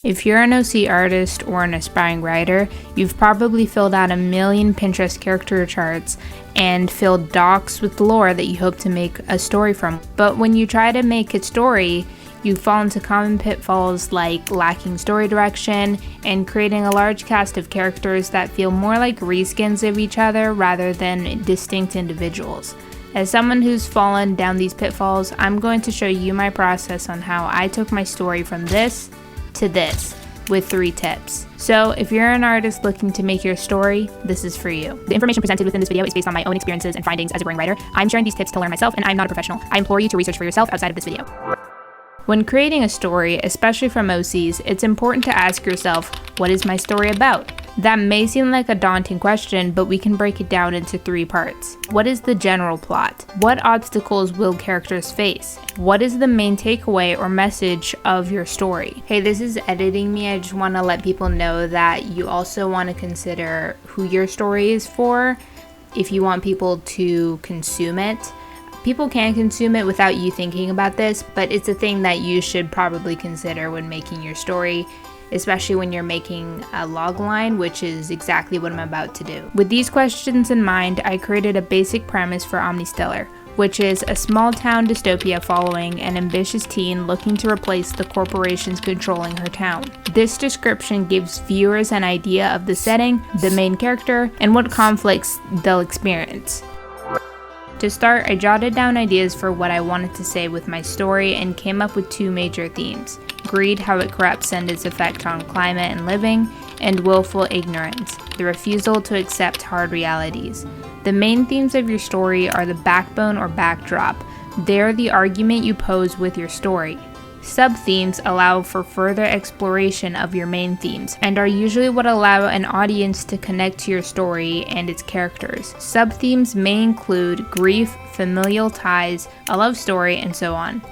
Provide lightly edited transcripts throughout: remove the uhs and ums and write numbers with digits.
If you're an OC artist or an aspiring writer, you've probably filled out a million Pinterest character charts and filled docs with lore that you hope to make a story from. But when you try to make a story, you fall into common pitfalls like lacking story direction and creating a large cast of characters that feel more like reskins of each other rather than distinct individuals. As someone who's fallen down these pitfalls, I'm going to show you my process on how I took my story from this to this with 3 tips. So if you're an artist looking to make your story, this is for you. The information presented within this video is based on my own experiences and findings as a growing writer. I'm sharing these tips to learn myself, and I'm not a professional. I implore you to research for yourself outside of this video. When creating a story, especially from OCs, it's important to ask yourself, what is my story about? That may seem like a daunting question, but we can break it down into 3 parts. What is the general plot? What obstacles will characters face? What is the main takeaway or message of your story? Hey, this is editing me. I just want to let people know that you also want to consider who your story is for if you want people to consume it. People can consume it without you thinking about this, but it's a thing that you should probably consider when making your story, especially when you're making a logline, which is exactly what I'm about to do. With these questions in mind, I created a basic premise for Omnistellar, which is a small town dystopia following an ambitious teen looking to replace the corporations controlling her town. This description gives viewers an idea of the setting, the main character, and what conflicts they'll experience. To start, I jotted down ideas for what I wanted to say with my story and came up with 2 major themes: greed, how it corrupts and its effect on climate and living, and willful ignorance, the refusal to accept hard realities. The main themes of your story are the backbone or backdrop. They're the argument you pose with your story. Sub-themes allow for further exploration of your main themes and are usually what allow an audience to connect to your story and its characters. Sub-themes may include grief, familial ties, a love story, and so on.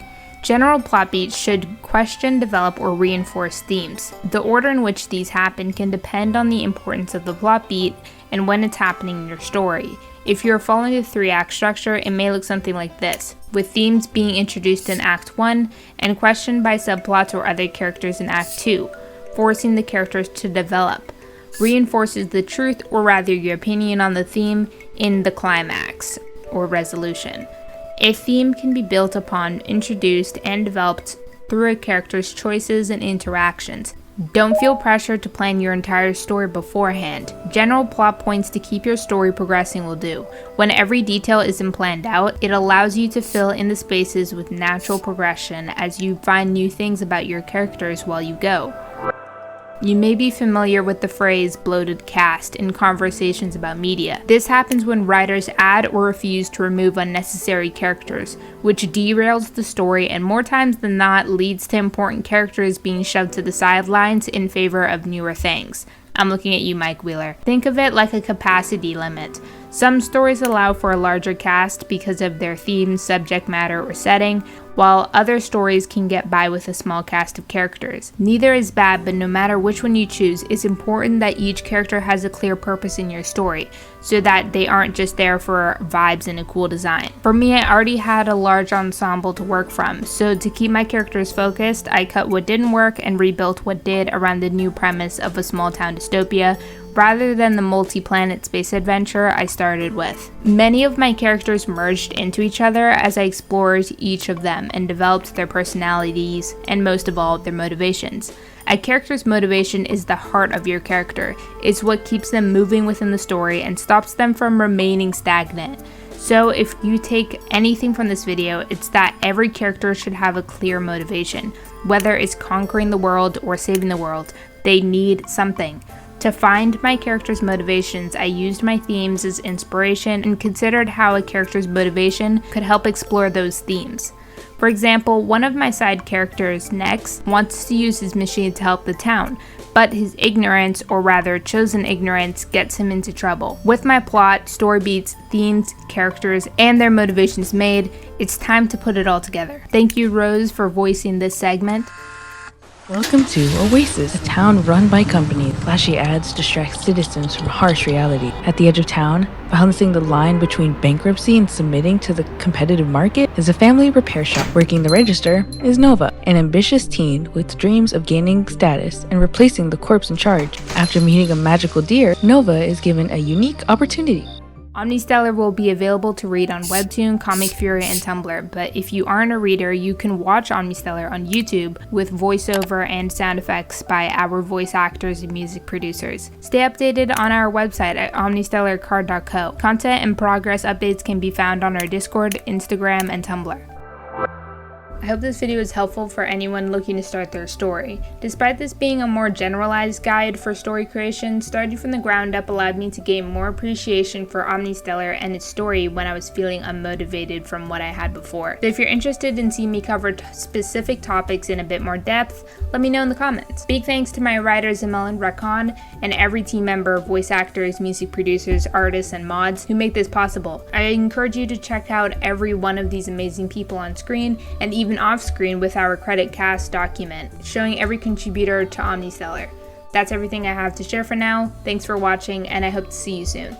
General plot beats should question, develop, or reinforce themes. The order in which these happen can depend on the importance of the plot beat and when it's happening in your story. If you're following a 3-act structure, it may look something like this, with themes being introduced in Act 1 and questioned by subplots or other characters in Act 2, forcing the characters to develop. Reinforces the truth, or rather your opinion on the theme, in the climax, or resolution. A theme can be built upon, introduced, and developed through a character's choices and interactions. Don't feel pressured to plan your entire story beforehand. General plot points to keep your story progressing will do. When every detail isn't planned out, it allows you to fill in the spaces with natural progression as you find new things about your characters while you go. You may be familiar with the phrase bloated cast in conversations about media. This happens when writers add or refuse to remove unnecessary characters, which derails the story and more times than not leads to important characters being shoved to the sidelines in favor of newer things. I'm looking at you, Mike Wheeler. Think of it like a capacity limit. Some stories allow for a larger cast because of their theme, subject matter, or setting, while other stories can get by with a small cast of characters. Neither is bad, but no matter which one you choose, it's important that each character has a clear purpose in your story, so that they aren't just there for vibes and a cool design. For me, I already had a large ensemble to work from, so to keep my characters focused, I cut what didn't work and rebuilt what did around the new premise of a small town dystopia, rather than the multi-planet space adventure I started with. Many of my characters merged into each other as I explored each of them and developed their personalities and most of all, their motivations. A character's motivation is the heart of your character. It's what keeps them moving within the story and stops them from remaining stagnant. So if you take anything from this video, it's that every character should have a clear motivation. Whether it's conquering the world or saving the world, they need something. To find my character's motivations, I used my themes as inspiration and considered how a character's motivation could help explore those themes. For example, one of my side characters, Nex, wants to use his machine to help the town, but his ignorance, or rather chosen ignorance, gets him into trouble. With my plot, story beats, themes, characters, and their motivations made, it's time to put it all together. Thank you, Rose, for voicing this segment. Welcome to Oasis, a town run by companies. Flashy ads distract citizens from harsh reality. At the edge of town, balancing the line between bankruptcy and submitting to the competitive market, is a family repair shop. Working the register is Nova, an ambitious teen with dreams of gaining status and replacing the corpse in charge. After meeting a magical deer, Nova is given a unique opportunity. Omnistellar will be available to read on Webtoon, Comic Fury, and Tumblr, but if you aren't a reader, you can watch Omnistellar on YouTube with voiceover and sound effects by our voice actors and music producers. Stay updated on our website at omnistellarcard.co. Content and progress updates can be found on our Discord, Instagram, and Tumblr. I hope this video is helpful for anyone looking to start their story. Despite this being a more generalized guide for story creation, starting from the ground up allowed me to gain more appreciation for Omnistellar and its story when I was feeling unmotivated from what I had before. So if you're interested in seeing me cover specific topics in a bit more depth, let me know in the comments. Big thanks to my writers Emil and Rekon, and every team member, voice actors, music producers, artists, and mods who make this possible. I encourage you to check out every one of these amazing people on screen, and even off screen with our credit cast document, showing every contributor to Omnistellar. That's everything I have to share for now. Thanks for watching, and I hope to see you soon.